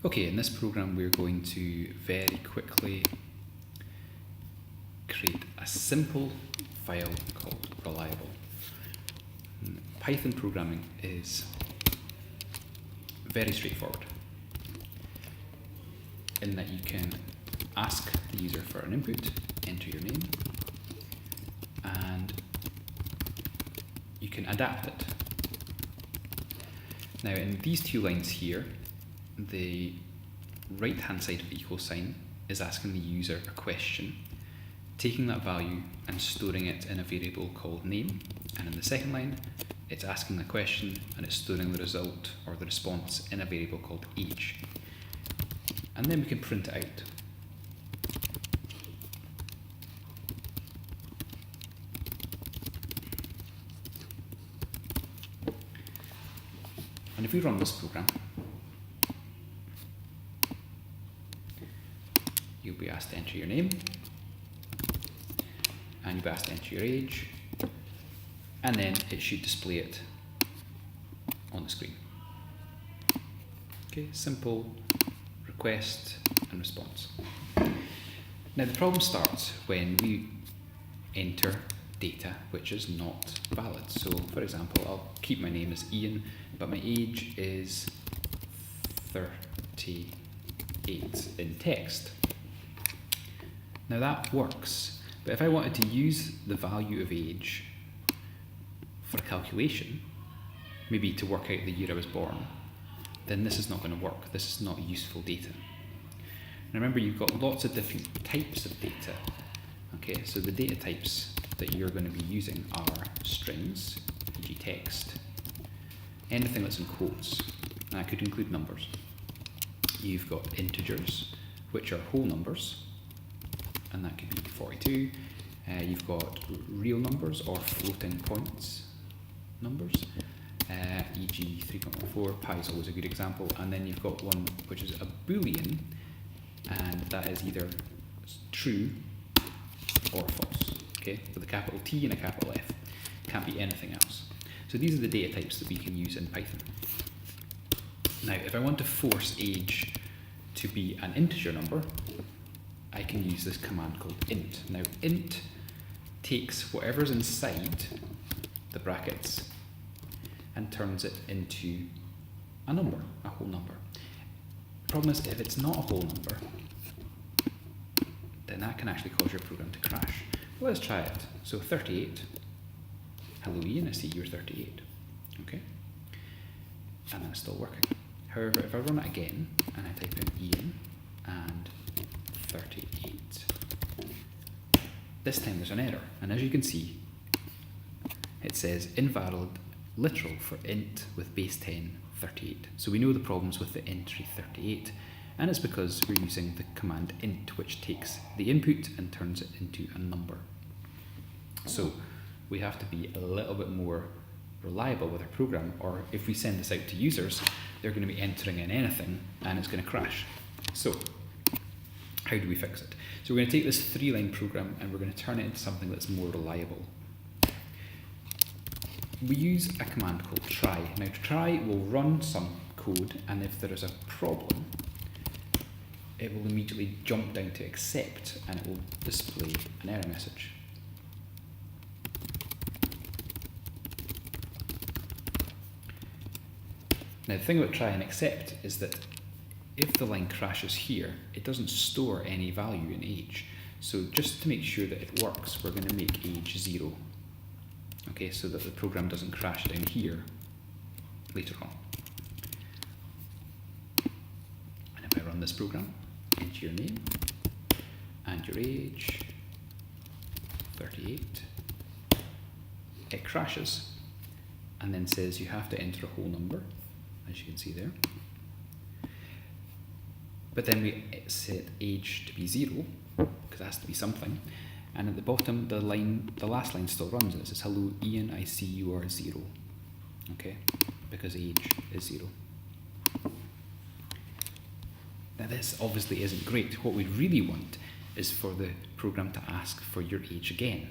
Okay, in this program we're going to very quickly create a simple file called reliable. Python programming is very straightforward in that you can ask the user for an input, enter your name, and you can adapt it. Now in these two lines here, the right hand side of the equal sign is asking the user a question, taking that value and storing it in a variable called name, and in the second line it's asking the question and it's storing the result or the response in a variable called age. And then we can print it out. And if we run this program, you'll be asked to enter your name, and you'll be asked to enter your age, and then it should display it on the screen. Okay, simple request and response. Now the problem starts when we enter data which is not valid. So for example, I'll keep my name as Ian, but my age is 38 in text. Now that works, but if I wanted to use the value of age for a calculation, maybe to work out the year I was born, then this is not going to work. This is not useful data. And remember, you've got lots of different types of data. Okay, so the data types that you're going to be using are strings, e.g. text, anything that's in quotes, and that could include numbers. You've got integers, which are whole numbers, and that could be 42. You've got real numbers or floating points numbers, e.g. 3.14, pi is always a good example, and then you've got one which is a boolean, and that is either true or false, okay, with a capital T and a capital F. Can't be anything else. So these are the data types that we can use in Python. Now, if I want to force age to be an integer number, I can use this command called int. Now, int takes whatever's inside the brackets and turns it into a number, a whole number. The problem is, if it's not a whole number, then that can actually cause your program to crash. Well, let's try it. So 38, hello Ian, I see you're 38, okay? And that's still working. However, if I run it again, and I type in Ian and 38, this time there's an error, and as you can see, it says invalid literal for int with base 10, 38. So we know the problems with the entry 38, and it's because we're using the command int, which takes the input and turns it into a number. So we have to be a little bit more reliable with our program, or if we send this out to users, they're going to be entering in anything and it's going to crash. So how do we fix it? So we're going to take this 3-line program and we're going to turn it into something that's more reliable. We use a command called try. Now try will run some code, and if there is a problem, it will immediately jump down to accept and it will display an error message. Now the thing about try and accept is that if the line crashes here, it doesn't store any value in age. So just to make sure that it works, we're going to make age 0. Okay, so that the program doesn't crash down here later on. And if I run this program, enter your name and your age, 38, it crashes and then says you have to enter a whole number, as you can see there. But then we set age to be 0, because it has to be something. And at the bottom, the last line still runs, and it says, hello Ian, I see you are 0. Okay, because age is 0. Now this obviously isn't great. What we really want is for the program to ask for your age again.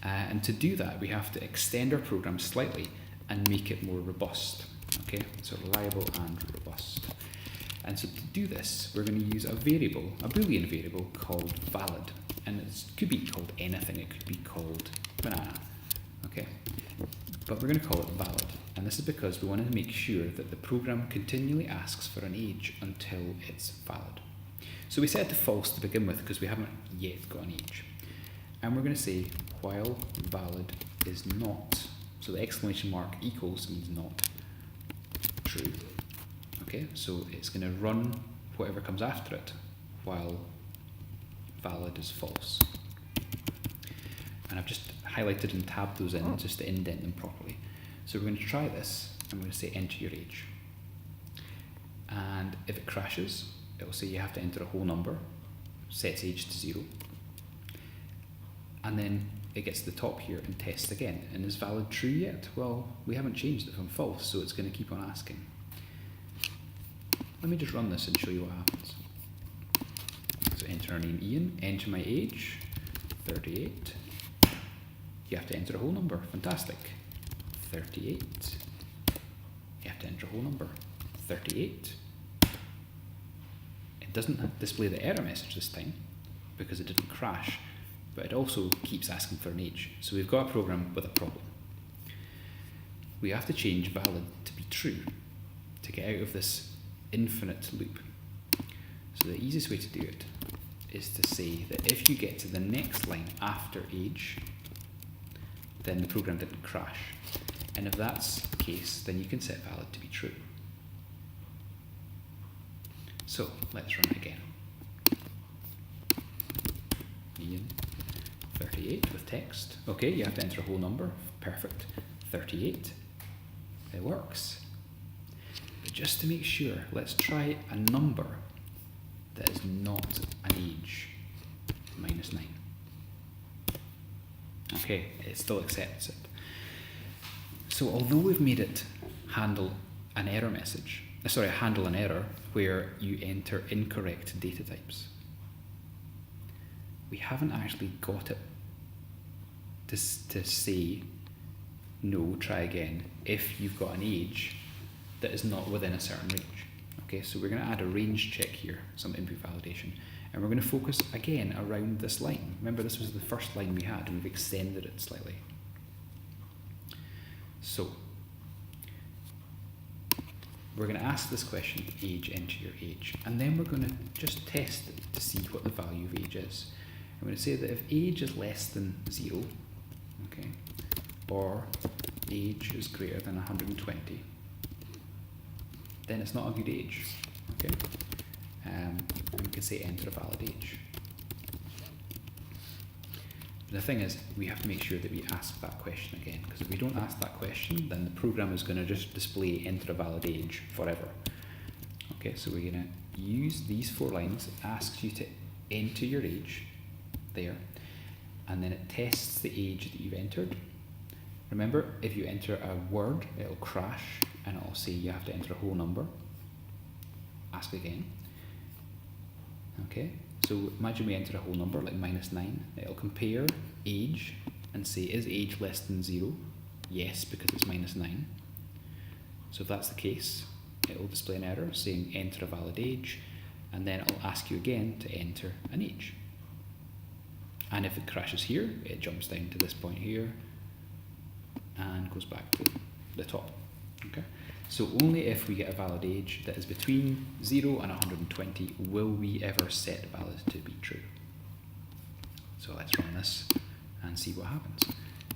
And to do that, we have to extend our program slightly and make it more robust. Okay, so reliable and robust. And so to do this, we're going to use a variable, a Boolean variable called valid. And it could be called anything, it could be called banana, okay? But we're going to call it valid. And this is because we want to make sure that the program continually asks for an age until it's valid. So we set it to false to begin with because we haven't yet got an age. And we're going to say while valid is not, so the exclamation mark equals means not true. Okay, so it's going to run whatever comes after it while valid is false. And I've just highlighted and tabbed those in just to indent them properly. So we're going to try this. I'm going to say enter your age. And if it crashes, it will say you have to enter a whole number, sets age to 0. And then it gets to the top here and tests again. And is valid true yet? Well, we haven't changed it from false, so it's going to keep on asking. Let me just run this and show you what happens. So enter our name Ian, enter my age, 38. You have to enter a whole number, fantastic. 38. You have to enter a whole number, 38. It doesn't display the error message this time because it didn't crash, but it also keeps asking for an age. So we've got a program with a problem. We have to change valid to be true to get out of this infinite loop. So the easiest way to do it is to say that if you get to the next line after age, then the program didn't crash. And if that's the case, then you can set valid to be true. So let's run it again. Ian, 38 with text. Okay, you have to enter a whole number. Perfect. 38. It works. But just to make sure, let's try a number that is not an age, -9. Okay, it still accepts it. So although we've made it handle an error message, handle an error where you enter incorrect data types, we haven't actually got it to say, no, try again, if you've got an age that is not within a certain range. Okay, so we're going to add a range check here, some input validation, and we're going to focus again around this line. Remember, this was the first line we had, and we've extended it slightly. So we're going to ask this question, age, enter your age, and then we're going to just test it to see what the value of age is. I'm going to say that if age is less than 0, okay, or age is greater than 120, then it's not a good age. Okay, and we can say enter a valid age. The thing is, we have to make sure that we ask that question again, because if we don't ask that question, then the program is going to just display enter a valid age forever. Okay, so we're going to use these 4 lines. It asks you to enter your age there, and then it tests the age that you've entered. Remember, if you enter a word, it'll crash and it'll say you have to enter a whole number. Ask again. Okay, so imagine we enter a whole number like -9. It'll compare age and say, is age less than 0? Yes, because it's -9. So if that's the case, it will display an error saying enter a valid age, and then it'll ask you again to enter an age. And if it crashes here, it jumps down to this point here and goes back to the top. Okay, so only if we get a valid age that is between 0 and 120 will we ever set valid to be true. So let's run this and see what happens.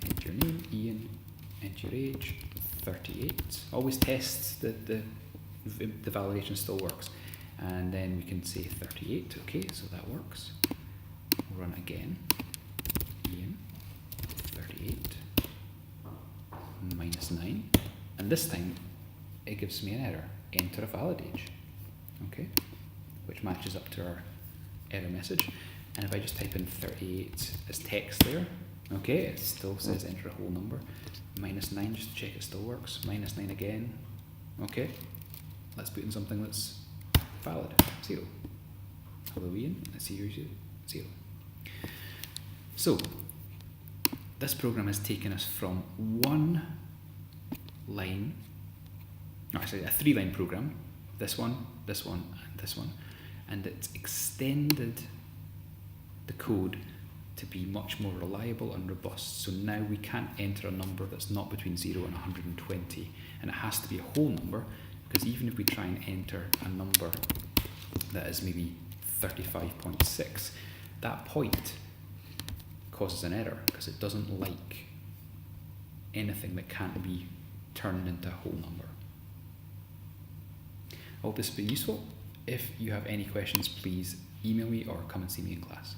Enter your name, Ian, enter your age, 38. Always tests that the validation still works. And then we can say 38, okay, so that works. We'll run it again. Ian, 38, -9. And this time, it gives me an error, enter a valid age, okay, which matches up to our error message. And if I just type in 38 as text there, okay, it still says enter a whole number. -9, just to check it still works. -9 again, okay. Let's put in something that's valid, 0. Hello Ian, let's see here's 0. So, this program has taken us from one line, no, actually a 3-line program, this one, this one, and this one. And it's extended the code to be much more reliable and robust. So now we can't enter a number that's not between 0 and 120, and it has to be a whole number, because even if we try and enter a number that is maybe 35.6, that point causes an error because it doesn't like anything that can't be turned into a whole number. I hope this has been useful. If you have any questions, please email me or come and see me in class.